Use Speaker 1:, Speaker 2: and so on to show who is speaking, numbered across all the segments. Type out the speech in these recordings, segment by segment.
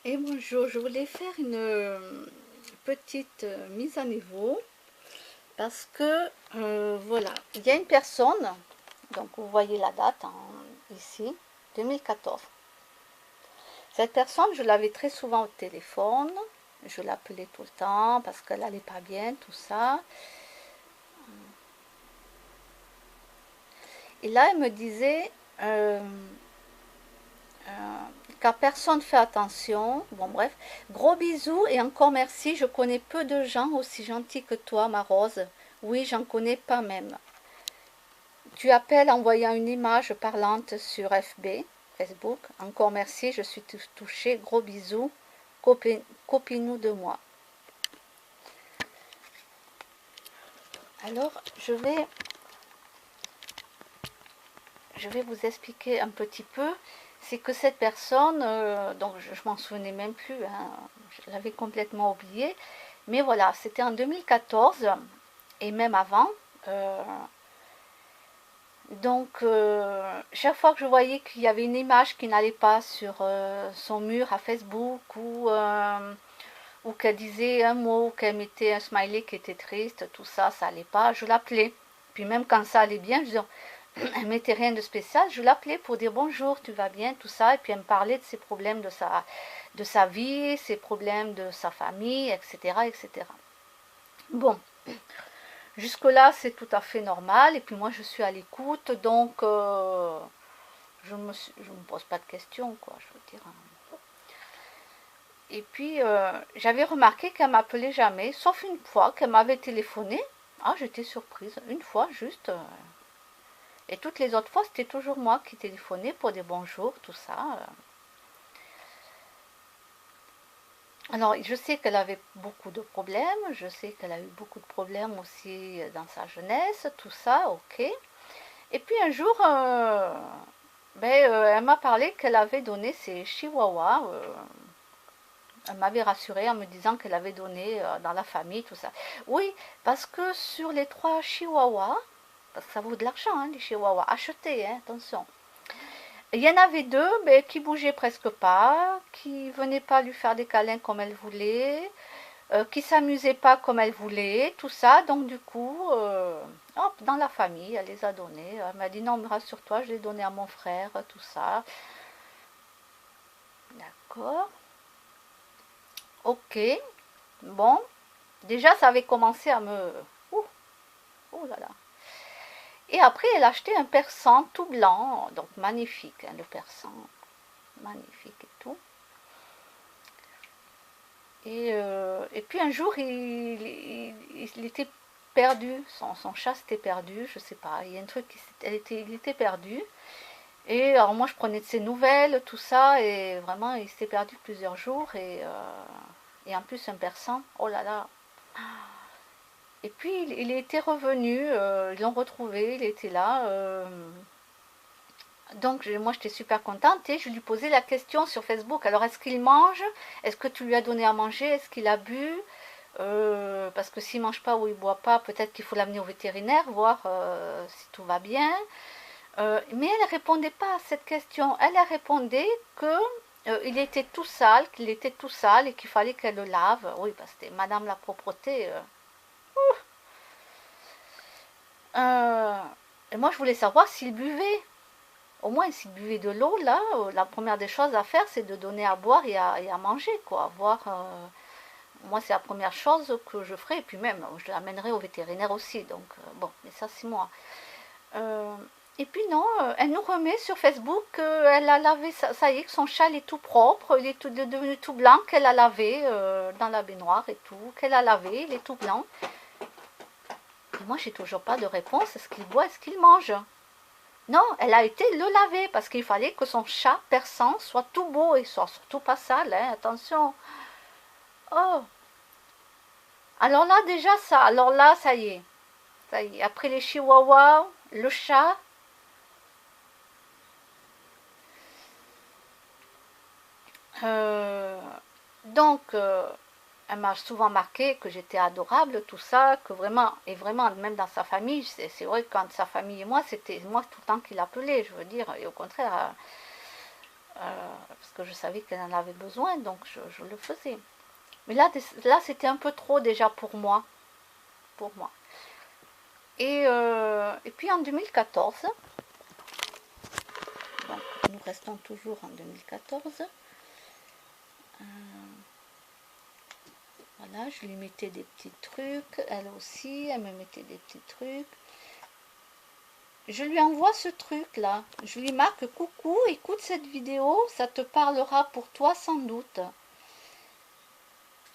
Speaker 1: Et bonjour, je voulais faire une petite mise à niveau parce que voilà, il y a une personne, donc vous voyez la date ici, 2014. Cette personne, je l'avais très souvent au téléphone, je l'appelais tout le temps parce qu'elle n'allait pas bien, tout ça. Et là, elle me disait car personne fait attention. Bon, bref, gros bisous et encore merci. Je connais peu de gens aussi gentils que toi, ma Rose. Oui, j'en connais pas même. Tu appelles en voyant une image parlante sur FB, Facebook. Encore merci, je suis touchée. Gros bisous. Copine-nous de moi. Alors, je vais vous expliquer un petit peu. C'est que cette personne, donc je m'en souvenais même plus, hein, je l'avais complètement oublié. Mais voilà, c'était en 2014 et même avant. Euh, chaque fois que je voyais qu'il y avait une image qui n'allait pas sur son mur à Facebook ou qu'elle disait un mot, qu'elle mettait un smiley qui était triste, tout ça, ça allait pas, je l'appelais. Puis même quand ça allait bien, elle mettait rien de spécial, je l'appelais pour dire bonjour, tu vas bien, tout ça, et puis elle me parlait de ses problèmes de sa vie, ses problèmes de sa famille, etc., etc. Bon, jusque-là, c'est tout à fait normal. Et puis moi, je suis à l'écoute, donc je me pose pas de questions, quoi, je veux dire. Et puis, j'avais remarqué qu'elle m'appelait jamais, sauf une fois qu'elle m'avait téléphoné. Ah, j'étais surprise. Une fois, juste. Et toutes les autres fois, c'était toujours moi qui téléphonais pour dire bonjour, tout ça. Alors, je sais qu'elle avait beaucoup de problèmes. Je sais qu'elle a eu beaucoup de problèmes aussi dans sa jeunesse, tout ça, ok. Et puis un jour, elle m'a parlé qu'elle avait donné ses chihuahuas. Elle m'avait rassurée en me disant qu'elle avait donné dans la famille, tout ça. Oui, parce que sur les 3 chihuahuas, parce que ça vaut de l'argent, hein, les chihuahuas, achetés, hein, attention. Il y en avait 2 qui bougeaient presque pas, qui venaient pas lui faire des câlins comme elle voulait, qui s'amusait pas comme elle voulait, tout ça. Donc du coup, hop, dans la famille, elle les a donnés. Elle m'a dit non, mais rassure-toi, je l'ai donné à mon frère, tout ça. D'accord. Ok. Bon. Déjà, ça avait commencé à me... Ouh, oh là là. Et après, elle a acheté un persan tout blanc, donc magnifique, hein, le persan. Magnifique et tout. Et puis un jour, il était perdu, son chat s'était perdu, je sais pas, il y a un truc, il était perdu. Et alors moi je prenais de ses nouvelles, tout ça, et vraiment il s'était perdu plusieurs jours, et en plus un persan, oh là là. Et puis il était revenu, ils l'ont retrouvé, il était là. Donc moi j'étais super contente et je lui posais la question sur Facebook, alors est-ce qu'il mange? Est-ce que tu lui as donné à manger? Est-ce qu'il a bu? Parce que s'il mange pas ou il boit pas, peut-être qu'il faut l'amener au vétérinaire, voir si tout va bien. Mais elle ne répondait pas à cette question. Elle a répondu que il était tout sale, qu'il était tout sale et qu'il fallait qu'elle le lave. Oui, parce que c'était Madame la propreté. Euh, et moi, je voulais savoir s'il buvait. Au moins, s'il buvait de l'eau, là, la première des choses à faire, c'est de donner à boire et à manger, quoi. Voir, moi, c'est la première chose que je ferai. Et puis même, je l'amènerai au vétérinaire aussi. Donc, bon, mais ça, c'est moi. Euh, et puis non, elle nous remet sur Facebook qu'elle a lavé, ça y est, que son châle est tout propre, il est devenu tout blanc, qu'elle a lavé dans la baignoire et tout, qu'elle a lavé, il est tout blanc. Et moi, j'ai toujours pas de réponse, est-ce qu'il boit, est-ce qu'il mange? Non, elle a été le laver parce qu'il fallait que son chat persan soit tout beau et soit surtout pas sale, hein, attention. Oh, alors là, déjà ça, alors là, ça y est, après les chihuahuas, le chat. Euh, donc, elle m'a souvent marqué que j'étais adorable, tout ça, que vraiment, et vraiment, même dans sa famille, c'est vrai que quand sa famille et moi, c'était moi tout le temps qui l'appelait, je veux dire, et au contraire, parce que je savais qu'elle en avait besoin, donc je le faisais. Mais là c'était un peu trop déjà pour moi. Et puis en 2014, donc nous restons toujours en 2014, voilà, je lui mettais des petits trucs, elle aussi, elle me mettait des petits trucs. Je lui envoie ce truc là, je lui marque coucou, écoute cette vidéo, ça te parlera pour toi sans doute.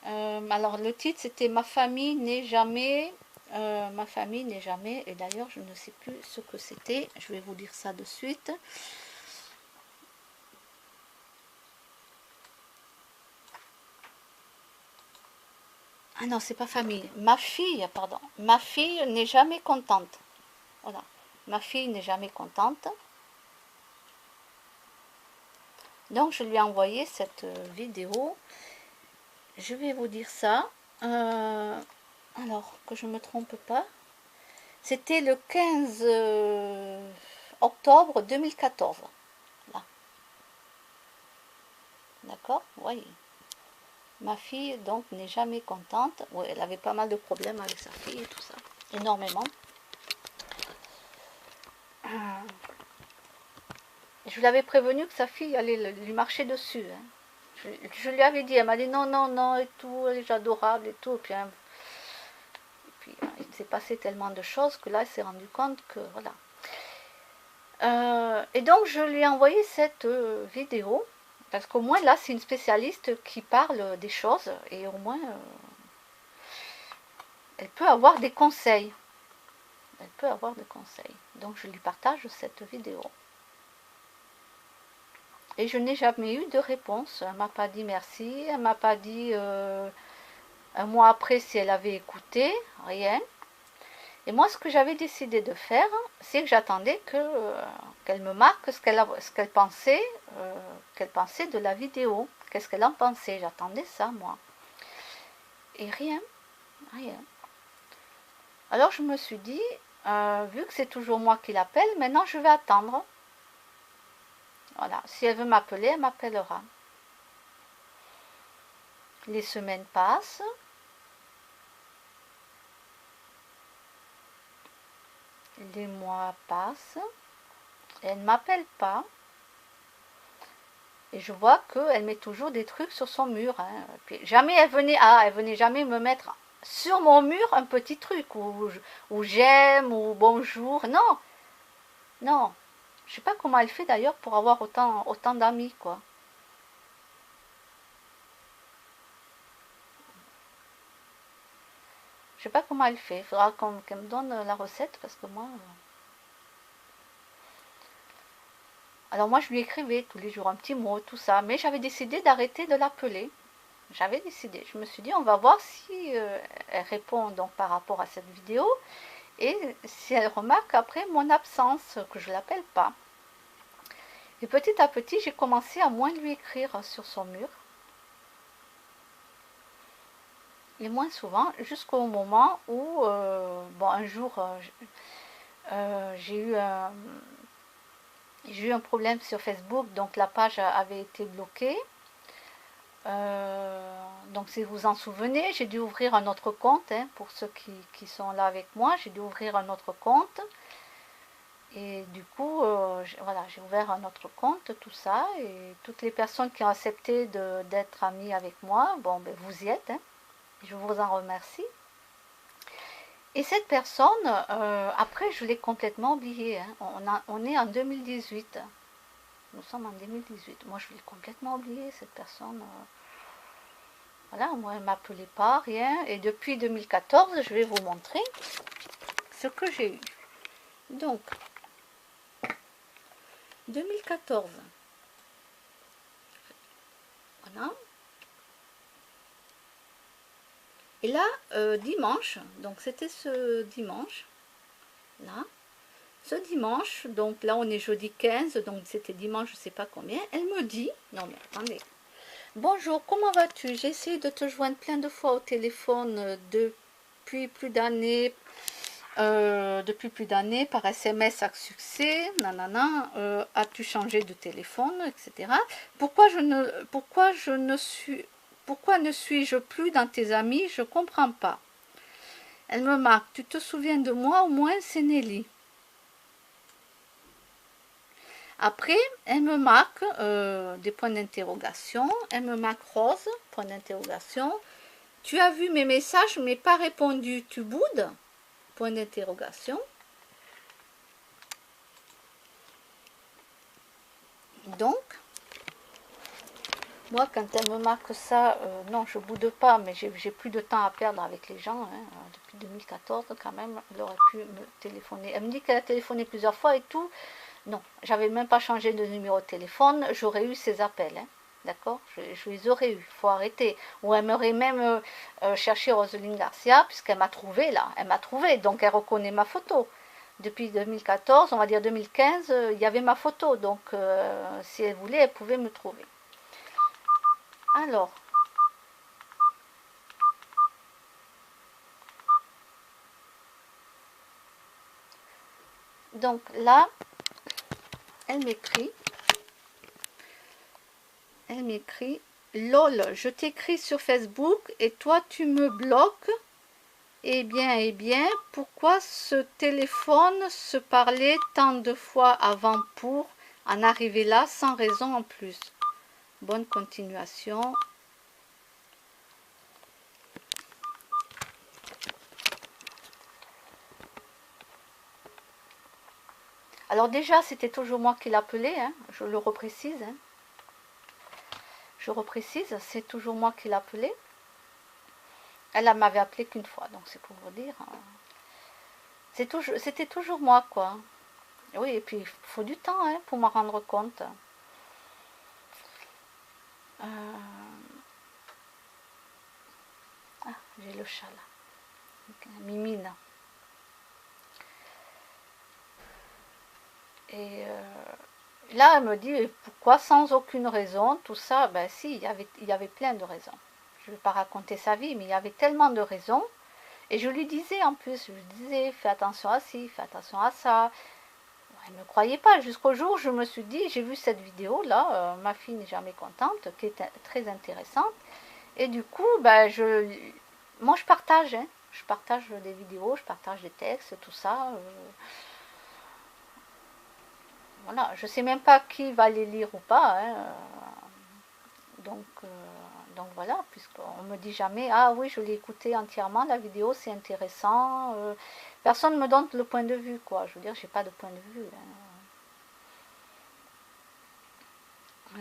Speaker 1: Alors le titre c'était ma famille n'est jamais, ma famille n'est jamais, et d'ailleurs je ne sais plus ce que c'était, je vais vous dire ça de suite. Ah non, c'est pas famille, ma fille, pardon, ma fille n'est jamais contente. Voilà, ma fille n'est jamais contente. Donc je lui ai envoyé cette vidéo. Je vais vous dire ça. Alors que je ne me trompe pas. C'était le 15 octobre 2014. Là. D'accord? Oui. Ma fille, donc, n'est jamais contente. Oui, elle avait pas mal de problèmes avec sa fille et tout ça. Énormément. Je l'avais prévenu que sa fille allait lui marcher dessus. Hein. Je lui avais dit, elle m'a dit non, non, non, et tout, elle est adorable et tout. Et puis il s'est passé tellement de choses que là, elle s'est rendu compte que, voilà. Et donc, je lui ai envoyé cette vidéo, parce qu'au moins, là, c'est une spécialiste qui parle des choses, et au moins, elle peut avoir des conseils. Elle peut avoir des conseils. Donc, je lui partage cette vidéo. Et je n'ai jamais eu de réponse. Elle ne m'a pas dit merci. Elle ne m'a pas dit un mois après si elle avait écouté. Rien. Et moi, ce que j'avais décidé de faire, c'est que j'attendais qu'elle me marque ce qu'elle pensait de la vidéo. Qu'est-ce qu'elle en pensait. J'attendais ça, moi. Et rien. Rien. Alors, je me suis dit, vu que c'est toujours moi qui l'appelle, maintenant, je vais attendre. Voilà, si elle veut m'appeler, elle m'appellera. Les semaines passent. Les mois passent. Elle ne m'appelle pas. Et je vois qu'elle met toujours des trucs sur son mur. Hein. Puis jamais elle venait jamais me mettre sur mon mur un petit truc où j'aime ou bonjour. Non, non. Je sais pas comment elle fait d'ailleurs pour avoir autant d'amis, quoi. Je sais pas comment elle fait. Il faudra qu'elle me donne la recette parce que moi. Alors moi je lui écrivais tous les jours un petit mot, tout ça. Mais j'avais décidé d'arrêter de l'appeler. J'avais décidé. Je me suis dit on va voir si elle répond donc par rapport à cette vidéo. Et si elle remarque après mon absence, que je ne l'appelle pas. Et petit à petit, j'ai commencé à moins lui écrire sur son mur. Et moins souvent, jusqu'au moment où, bon, un jour, j'ai eu un problème sur Facebook, donc la page avait été bloquée. Donc si vous vous en souvenez, j'ai dû ouvrir un autre compte, hein, pour ceux qui sont là avec moi, j'ai dû ouvrir un autre compte. Et du coup, voilà, j'ai ouvert un autre compte, tout ça, et toutes les personnes qui ont accepté d'être amies avec moi, bon, ben, vous y êtes, hein, je vous en remercie. Et cette personne, après, je l'ai complètement oubliée. Hein. On est en 2018. Nous sommes en 2018. Moi, je l'ai complètement oubliée, cette personne. Voilà, moi, elle ne m'appelait pas, rien. Et depuis 2014, je vais vous montrer ce que j'ai eu. Donc, 2014. Voilà. Et là, dimanche, donc c'était ce dimanche, là, ce dimanche, donc là on est jeudi 15, donc c'était dimanche, je ne sais pas combien, elle me dit, non mais attendez, bonjour, comment vas-tu? J'ai essayé de te joindre plein de fois au téléphone depuis plus d'années, depuis plus d'années par SMS à succès, nanana, as-tu changé de téléphone, etc. Pourquoi ne suis-je plus dans tes amis? Je comprends pas. Elle me marque, tu te souviens de moi? Au moins c'est Nelly. Après, elle me marque des points d'interrogation. Elle me marque Rose, point d'interrogation. Tu as vu mes messages mais pas répondu. Tu boudes? Point d'interrogation. Donc, moi, quand elle me marque ça, non, je boude pas, mais j'ai plus de temps à perdre avec les gens. Hein, depuis 2014, quand même, elle aurait pu me téléphoner. Elle me dit qu'elle a téléphoné plusieurs fois et tout. Non, j'avais même pas changé de numéro de téléphone, j'aurais eu ces appels. Hein, d'accord, je les aurais eu, faut arrêter. Ou elle m'aurait même cherché Roselyne Garcia, puisqu'elle m'a trouvé là. Elle m'a trouvé, donc elle reconnaît ma photo. Depuis 2014, on va dire 2015, il y avait ma photo. Donc, si elle voulait, elle pouvait me trouver. Alors, donc là, elle m'écrit, LOL, je t'écris sur Facebook et toi tu me bloques. Eh bien, pourquoi ce téléphone se parlait tant de fois avant pour en arriver là sans raison en plus? Bonne continuation. Alors déjà, c'était toujours moi qui l'appelais, hein, je le reprécise. Hein. Je reprécise, c'est toujours moi qui l'appelais. Elle m'avait appelé qu'une fois, donc c'est pour vous dire. C'était toujours moi, quoi. Oui, et puis il faut du temps hein, pour m'en rendre compte. Ah, j'ai le chat là. Mimine. Et là, elle me dit, pourquoi sans aucune raison, tout ça? Ben si, il y avait plein de raisons. Je ne vais pas raconter sa vie, mais il y avait tellement de raisons. Et je lui disais en plus, je lui disais, fais attention à ci, fais attention à ça. Elle ne me croyait pas, jusqu'au jour où je me suis dit, j'ai vu cette vidéo-là, ma fille n'est jamais contente, qui est très intéressante. Et du coup, ben, moi je partage, hein. Je partage des vidéos, je partage des textes, tout ça. Voilà, je sais même pas qui va les lire ou pas. Hein. Donc, voilà, puisqu'on me dit jamais, ah oui, je l'ai écouté entièrement, la vidéo, c'est intéressant. Personne ne me donne le point de vue, quoi. Je veux dire, j'ai pas de point de vue. Hein.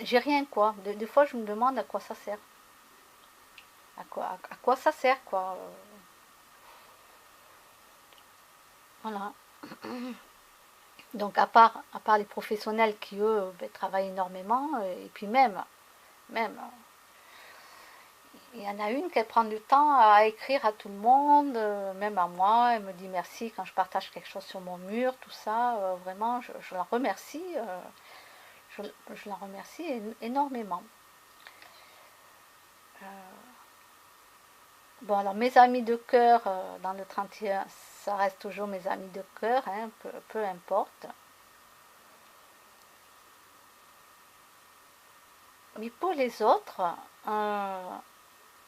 Speaker 1: J'ai rien, quoi. Des fois, je me demande à quoi ça sert. À quoi ça sert, quoi. Voilà. Donc à part les professionnels qui eux travaillent énormément, et puis même, il y en a une qui prend du temps à écrire à tout le monde, même à moi, elle me dit merci quand je partage quelque chose sur mon mur, tout ça, vraiment je la remercie, je la remercie énormément. Bon alors mes amis de cœur dans le 31, ça reste toujours mes amis de cœur, hein, peu importe. Mais pour les autres,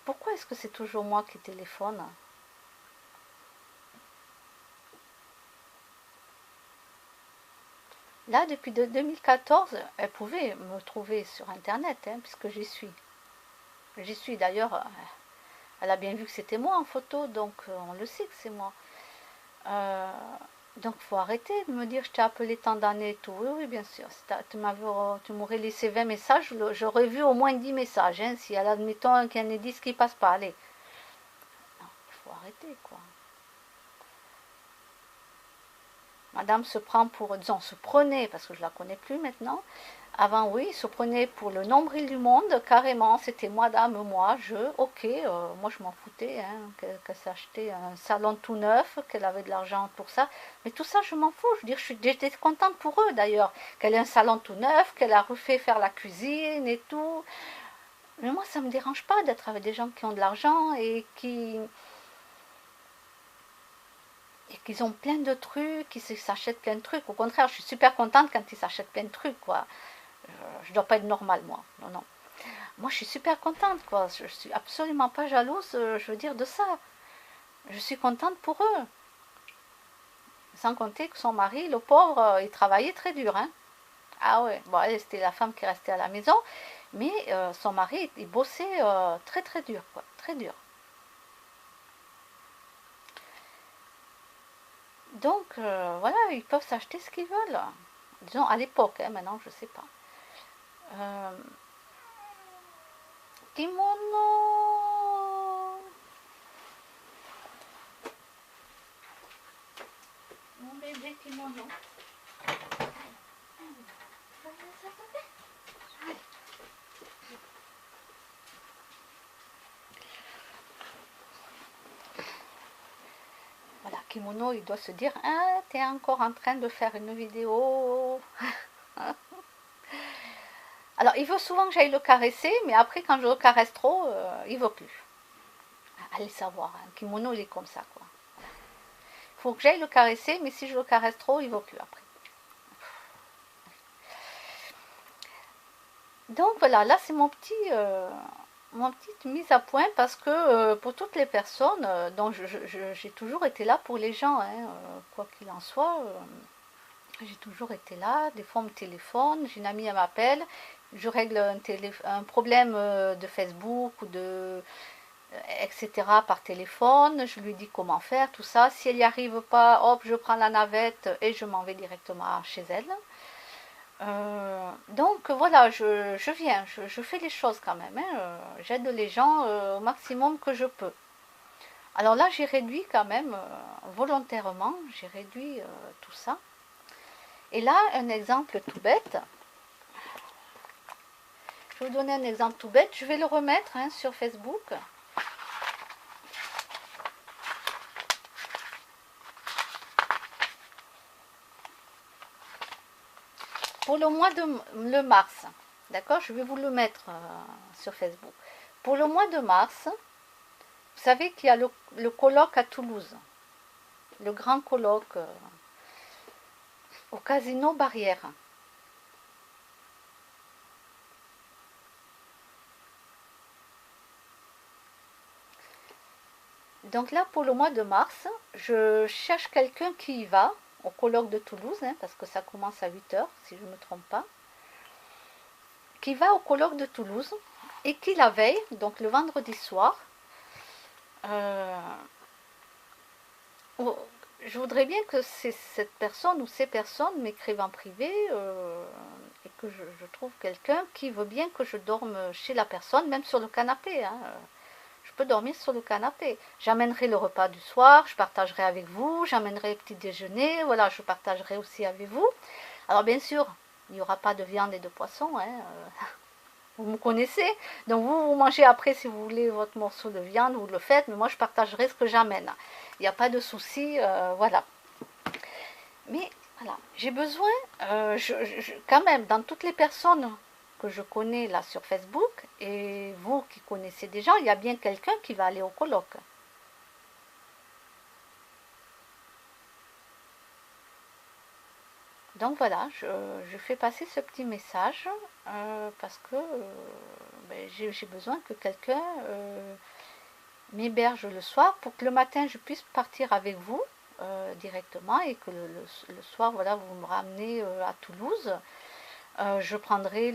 Speaker 1: pourquoi est-ce que c'est toujours moi qui téléphone? Là, depuis 2014, elle pouvait me trouver sur Internet, hein, puisque j'y suis. J'y suis d'ailleurs, elle a bien vu que c'était moi en photo, donc on le sait que c'est moi. Donc faut arrêter de me dire je t'ai appelé tant d'années et tout. Oui, oui, bien sûr. Si tu m'aurais laissé 20 messages, j'aurais vu au moins 10 messages. Hein, si elle admettons qu'il y en ait 10 qui passent pas. Allez. Non, il faut arrêter, quoi. Madame se prend pour, disons, se prenait, parce que je la connais plus maintenant. Avant, oui, se prenait pour le nombril du monde, carrément. C'était madame, moi, ok, moi je m'en foutais, hein, qu'elle s'achetait un salon tout neuf, qu'elle avait de l'argent pour ça. Mais tout ça, je m'en fous. Je veux dire, j'étais contente pour eux d'ailleurs, qu'elle ait un salon tout neuf, qu'elle a refait faire la cuisine et tout. Mais moi, ça me dérange pas d'être avec des gens qui ont de l'argent et qui et qu'ils ont plein de trucs, qu'ils s'achètent plein de trucs. Au contraire, je suis super contente quand ils s'achètent plein de trucs, quoi. Je dois pas être normale, moi. Non, non. Moi, je suis super contente, quoi. Je suis absolument pas jalouse, je veux dire, de ça. Je suis contente pour eux. Sans compter que son mari, le pauvre, il travaillait très dur, hein. Ah ouais, bon, elle, c'était la femme qui restait à la maison, mais son mari, il bossait très très dur, quoi. Très dur. Donc, voilà, ils peuvent s'acheter ce qu'ils veulent. Disons, à l'époque, hein, maintenant, je sais pas. Euh, Kimono. Mon bébé kimono. Voilà, kimono, il doit se dire, ah, t'es encore en train de faire une vidéo. Alors, il veut souvent que j'aille le caresser, mais après, quand je le caresse trop, il veut plus. Allez savoir, un kimono, il est comme ça, quoi. Il faut que j'aille le caresser, mais si je le caresse trop, il veut plus après. Donc voilà, là c'est mon petite mise à point parce que pour toutes les personnes, donc j'ai toujours été là pour les gens, hein, quoi qu'il en soit, j'ai toujours été là. Des fois on me téléphone, j'ai une amie, elle m'appelle, je règle un problème de Facebook ou de etc. par téléphone, je lui dis comment faire, tout ça. Si elle n'y arrive pas, hop, je prends la navette et je m'en vais directement chez elle. Donc voilà, je viens, je fais les choses quand même, hein, j'aide les gens au maximum que je peux. Alors là, j'ai réduit quand même, volontairement, j'ai réduit tout ça. Et là, un exemple tout bête. Je vais vous donner un exemple tout bête. Je vais le remettre, hein, sur Facebook. Pour le mois de le mars, d'accord, je vais vous le mettre sur Facebook. Pour le mois de mars, vous savez qu'il y a le colloque à Toulouse, le grand colloque au Casino Barrière. Donc là, pour le mois de mars, je cherche quelqu'un qui y va au colloque de Toulouse, hein, parce que ça commence à 8 heures, si je ne me trompe pas, qui va au colloque de Toulouse et qui la veille, donc le vendredi soir, euh, je voudrais bien que cette personne ou ces personnes m'écrivent en privé et que je trouve quelqu'un qui veut bien que je dorme chez la personne, même sur le canapé, hein. Je peux dormir sur le canapé. J'amènerai le repas du soir, je partagerai avec vous, j'amènerai le petit déjeuner, voilà, je partagerai aussi avec vous. Alors bien sûr, il n'y aura pas de viande et de poisson, hein, vous me connaissez. Donc vous mangez après si vous voulez votre morceau de viande, vous le faites, mais moi je partagerai ce que j'amène. Il n'y a pas de souci, voilà. Mais voilà, j'ai besoin, quand même, dans toutes les personnes que je connais là sur Facebook, et vous qui connaissez des gens, il y a bien quelqu'un qui va aller au colloque. Donc voilà, je fais passer ce petit message parce que ben, j'ai besoin que quelqu'un m'héberge le soir pour que le matin je puisse partir avec vous directement et que le soir, voilà, vous me ramenez à Toulouse. Je prendrai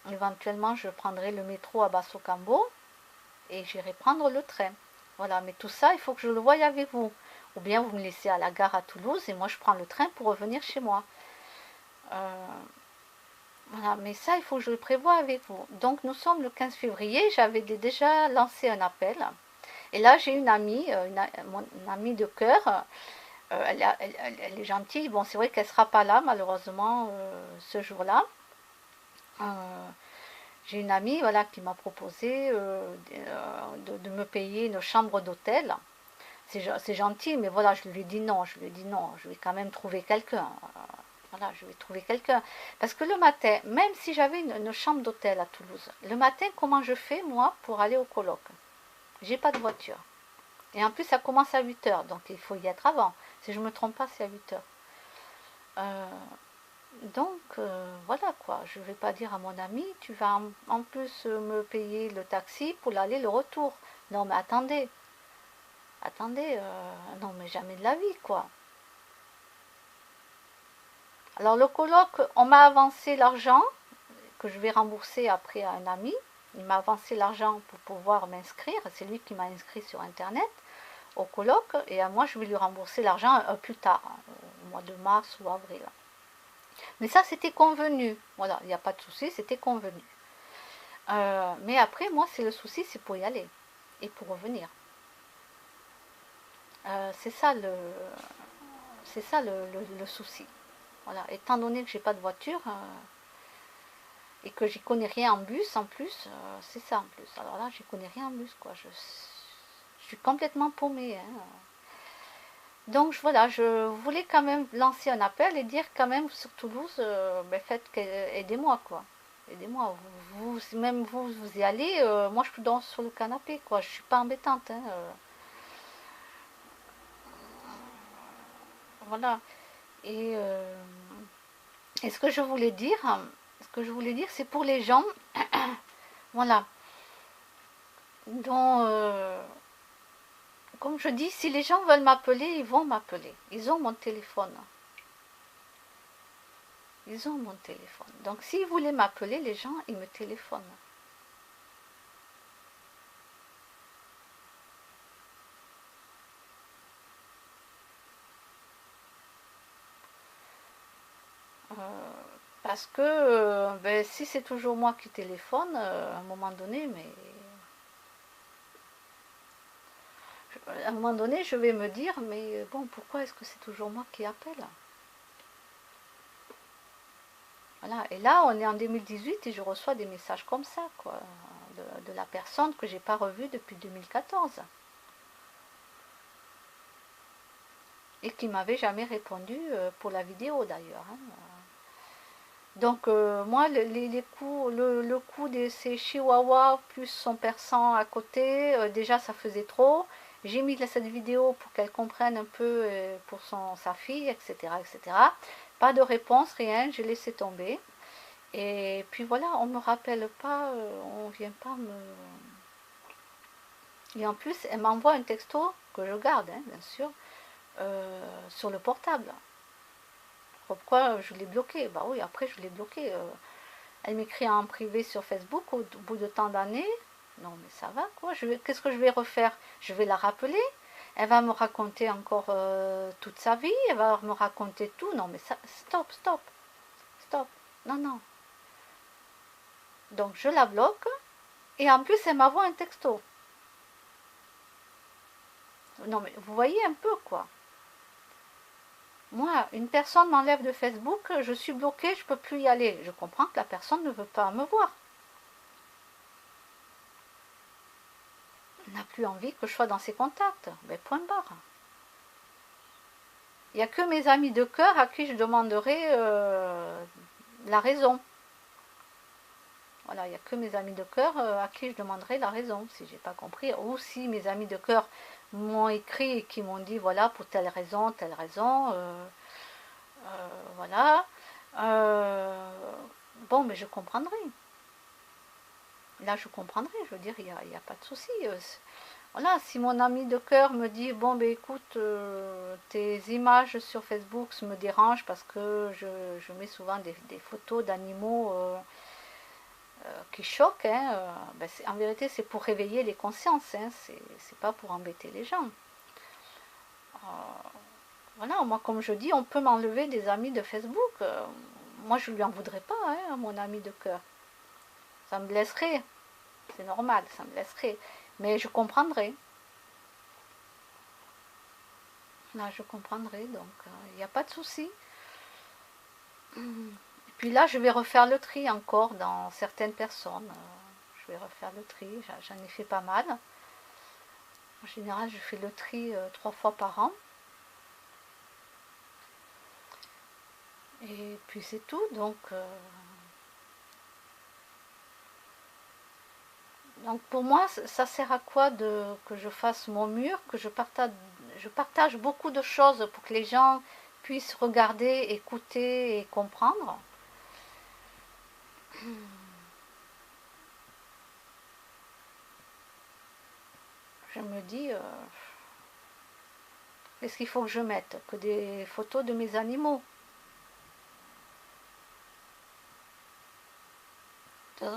Speaker 1: éventuellement je prendrai le métro à Basso-Cambo et j'irai prendre le train. Voilà, mais tout ça, il faut que je le voie avec vous. Ou bien vous me laissez à la gare à Toulouse et moi je prends le train pour revenir chez moi. Voilà, mais ça, il faut que je le prévoie avec vous. Donc nous sommes le 15 février, j'avais déjà lancé un appel. Et là, j'ai une amie, mon amie de cœur, elle est gentille. Bon, c'est vrai qu'elle ne sera pas là, malheureusement, ce jour-là. J'ai une amie, voilà, qui m'a proposé de me payer une chambre d'hôtel. C'est gentil, mais voilà, je lui ai dit non, je vais quand même trouver quelqu'un. Voilà, je vais trouver quelqu'un. Parce que le matin, même si j'avais une chambre d'hôtel à Toulouse, le matin, comment je fais, moi, pour aller au colloque? J'ai pas de voiture. Et en plus, ça commence à 8 heures, donc il faut y être avant. Si je ne me trompe pas, c'est à 8 heures. Donc, voilà quoi. Je ne vais pas dire à mon ami, tu vas en plus me payer le taxi pour l'aller, le retour. Non, mais attendez. Attendez, non, mais jamais de la vie, quoi. Alors, le colloque, on m'a avancé l'argent que je vais rembourser après à un ami. Il m'a avancé l'argent pour pouvoir m'inscrire. C'est lui qui m'a inscrit sur Internet au colloque. Et à moi, je vais lui rembourser l'argent plus tard, au mois de mars ou avril. Mais ça, c'était convenu. Voilà, il n'y a pas de souci, c'était convenu. Mais après, moi, c'est le souci, c'est pour y aller et pour revenir. C'est ça le souci. Voilà, étant donné que j'ai pas de voiture et que j'y connais rien en bus en plus, c'est ça en plus. Alors là, j'y connais rien en bus, quoi. Je suis complètement paumée, hein. Donc voilà, je voulais quand même lancer un appel et dire quand même sur Toulouse, faites aidez-moi, quoi. Aidez-moi, même vous y allez, moi je danse sur le canapé, quoi. Je suis pas embêtante, hein, voilà. Et, ce que je voulais dire, c'est pour les gens, voilà, dont, comme je dis, si les gens veulent m'appeler, ils vont m'appeler. Ils ont mon téléphone. Ils ont mon téléphone. Donc s'ils voulaient m'appeler, les gens, ils me téléphonent. Parce que si c'est toujours moi qui téléphone, à un moment donné, je vais me dire, mais bon, pourquoi est-ce que c'est toujours moi qui appelle? Voilà. Et là, on est en 2018 et je reçois des messages comme ça, quoi, de la personne que j'ai pas revue depuis 2014 et qui m'avait jamais répondu pour la vidéo d'ailleurs, hein. Donc moi, les coups, le coup de ces chihuahuas plus son persan à côté, déjà ça faisait trop. J'ai mis cette vidéo pour qu'elle comprenne un peu pour sa fille, etc., etc. Pas de réponse, rien, j'ai laissé tomber. Et puis voilà, on me rappelle pas, on vient pas me... Et en plus, elle m'envoie un texto que je garde, hein, bien sûr, sur le portable. Pourquoi je l'ai bloqué? Bah oui, après je l'ai bloqué. Elle m'écrit en privé sur Facebook au bout de tant d'années. Non mais ça va quoi, qu'est-ce que je vais refaire? Je vais la rappeler. Elle va me raconter encore toute sa vie, elle va me raconter tout. Non mais ça, stop, stop, stop. Non, non. Donc je la bloque et en plus elle m'envoie un texto. Non mais vous voyez un peu quoi. Moi, une personne m'enlève de Facebook, je suis bloquée, je ne peux plus y aller. Je comprends que la personne ne veut pas me voir. Elle n'a plus envie que je sois dans ses contacts. Mais point barre. Il n'y a que mes amis de cœur à qui je demanderai la raison. Voilà, il n'y a que mes amis de cœur à qui je demanderai la raison, si j'ai pas compris. Ou si mes amis de cœur m'ont écrit et qui m'ont dit, voilà, pour telle raison, voilà. Bon, mais je comprendrai. Là, je comprendrai. Je veux dire, il n'y a pas de souci. Voilà, si mon ami de cœur me dit, bon, ben écoute, tes images sur Facebook me dérangent parce que je mets souvent des photos d'animaux qui choquent, hein, en vérité, c'est pour réveiller les consciences, hein, c'est pas pour embêter les gens. Voilà, moi, comme je dis, on peut m'enlever des amis de Facebook. Moi, je lui en voudrais pas, hein, à mon ami de cœur. Ça me blesserait. C'est normal, ça me blesserait. Mais je comprendrai. Là, je comprendrai, donc il n'y a pas de souci. Et puis là, je vais refaire le tri encore dans certaines personnes. Je vais refaire le tri, j'en ai fait pas mal. En général, je fais le tri 3 fois par an. Et puis c'est tout, donc Donc pour moi, ça sert à quoi que je fasse mon mur, que je partage beaucoup de choses pour que les gens puissent regarder, écouter et comprendre. Je me dis, qu'est-ce qu'il faut que je mette? Que des photos de mes animaux.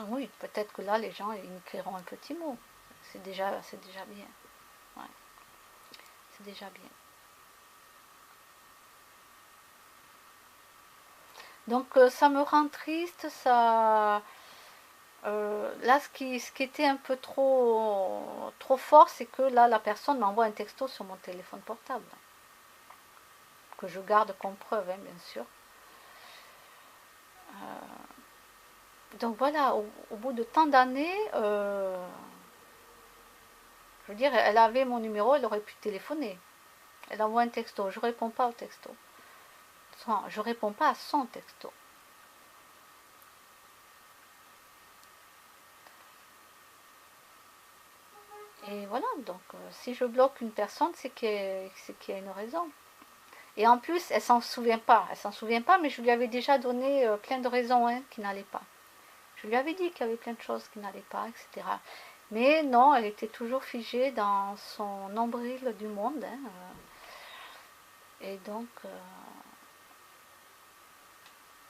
Speaker 1: Oui, peut-être que là, les gens ils écriront un petit mot. C'est déjà bien. Ouais, c'est déjà bien. Donc ça me rend triste, ça. Là, ce qui était un peu trop fort, c'est que là, la personne m'envoie un texto sur mon téléphone portable, que je garde comme preuve, hein, bien sûr. Donc voilà, au bout de tant d'années, je veux dire, elle avait mon numéro, elle aurait pu téléphoner. Elle envoie un texto, je réponds pas au texto. Je réponds pas à son texto. Et voilà, donc si je bloque une personne, c'est qu'il y a une raison. Et en plus, elle s'en souvient pas. Elle s'en souvient pas, mais je lui avais déjà donné plein de raisons, hein, qui n'allaient pas. Je lui avais dit qu'il y avait plein de choses qui n'allaient pas, etc. Mais non, elle était toujours figée dans son nombril du monde, hein, et donc,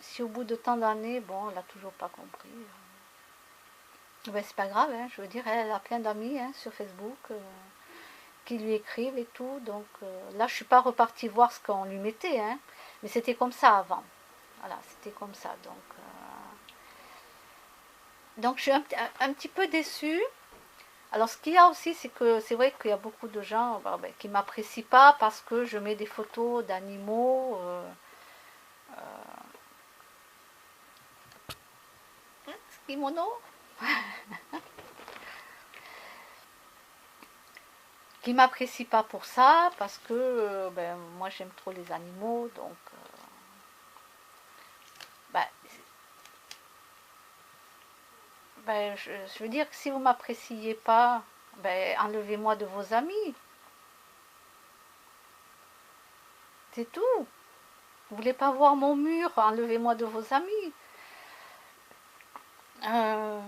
Speaker 1: si au bout de tant d'années, bon, elle n'a toujours pas compris, ben, c'est pas grave, hein, je veux dire, elle a plein d'amis, hein, sur Facebook, qui lui écrivent et tout. Donc là, je suis pas repartie voir ce qu'on lui mettait, hein, mais c'était comme ça avant. Voilà, c'était comme ça. Donc je suis un petit peu déçue. Alors ce qu'il y a aussi, c'est que c'est vrai qu'il y a beaucoup de gens qui ne m'apprécient pas parce que je mets des photos d'animaux. Kimono, qui m'apprécient pas pour ça parce que moi j'aime trop les animaux, donc ben, je veux dire que si vous m'appréciez pas, ben, enlevez-moi de vos amis. C'est tout. Vous voulez pas voir mon mur, enlevez-moi de vos amis. Euh,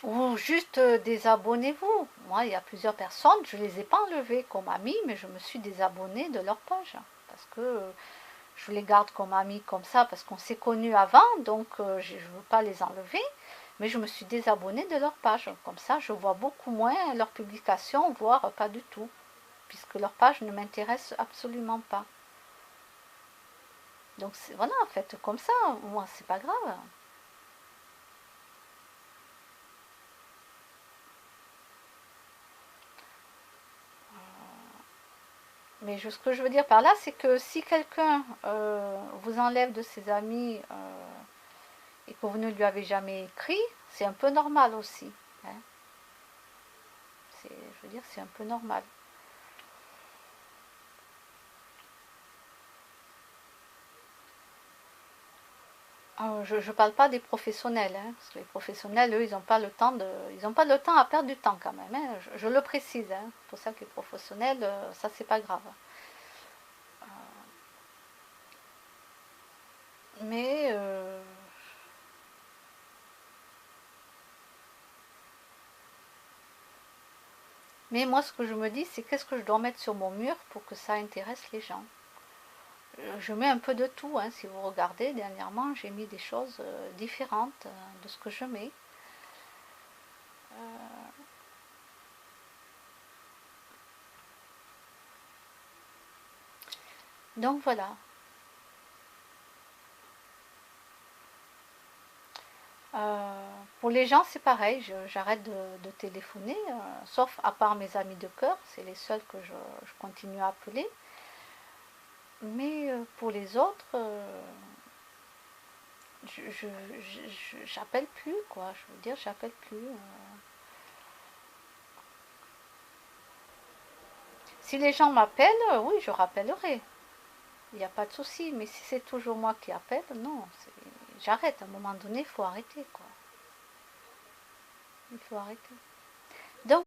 Speaker 1: ou juste désabonnez-vous. Moi, il y a plusieurs personnes, je ne les ai pas enlevées comme amis, mais je me suis désabonnée de leur page. Parce que je les garde comme amis comme ça, parce qu'on s'est connus avant, donc je ne veux pas les enlever. Mais je me suis désabonnée de leur page. Comme ça, je vois beaucoup moins leurs publications, voire pas du tout. Puisque leur page ne m'intéresse absolument pas. Donc voilà, faites comme ça, moi c'est pas grave. Mais ce que je veux dire par là, c'est que si quelqu'un vous enlève de ses amis et que vous ne lui avez jamais écrit, c'est un peu normal aussi, hein. Je veux dire, c'est un peu normal. Je ne parle pas des professionnels, hein, parce que les professionnels, eux, ils n'ont pas le temps ils n'ont pas le temps à perdre du temps quand même, hein. Je le précise, hein. C'est pour ça que les professionnels, ça c'est pas grave. Mais moi, ce que je me dis, c'est qu'est-ce que je dois mettre sur mon mur pour que ça intéresse les gens. Je mets un peu de tout, hein. Si vous regardez, dernièrement, j'ai mis des choses différentes de ce que je mets. Donc voilà. Pour les gens, c'est pareil, j'arrête de téléphoner, sauf à part mes amis de cœur, c'est les seuls que je continue à appeler. Mais pour les autres, j'appelle plus, quoi. Je veux dire, j'appelle plus. Si les gens m'appellent, oui, je rappellerai. Il n'y a pas de souci. Mais si c'est toujours moi qui appelle, non. J'arrête. À un moment donné, il faut arrêter, quoi. il faut arrêter. Donc,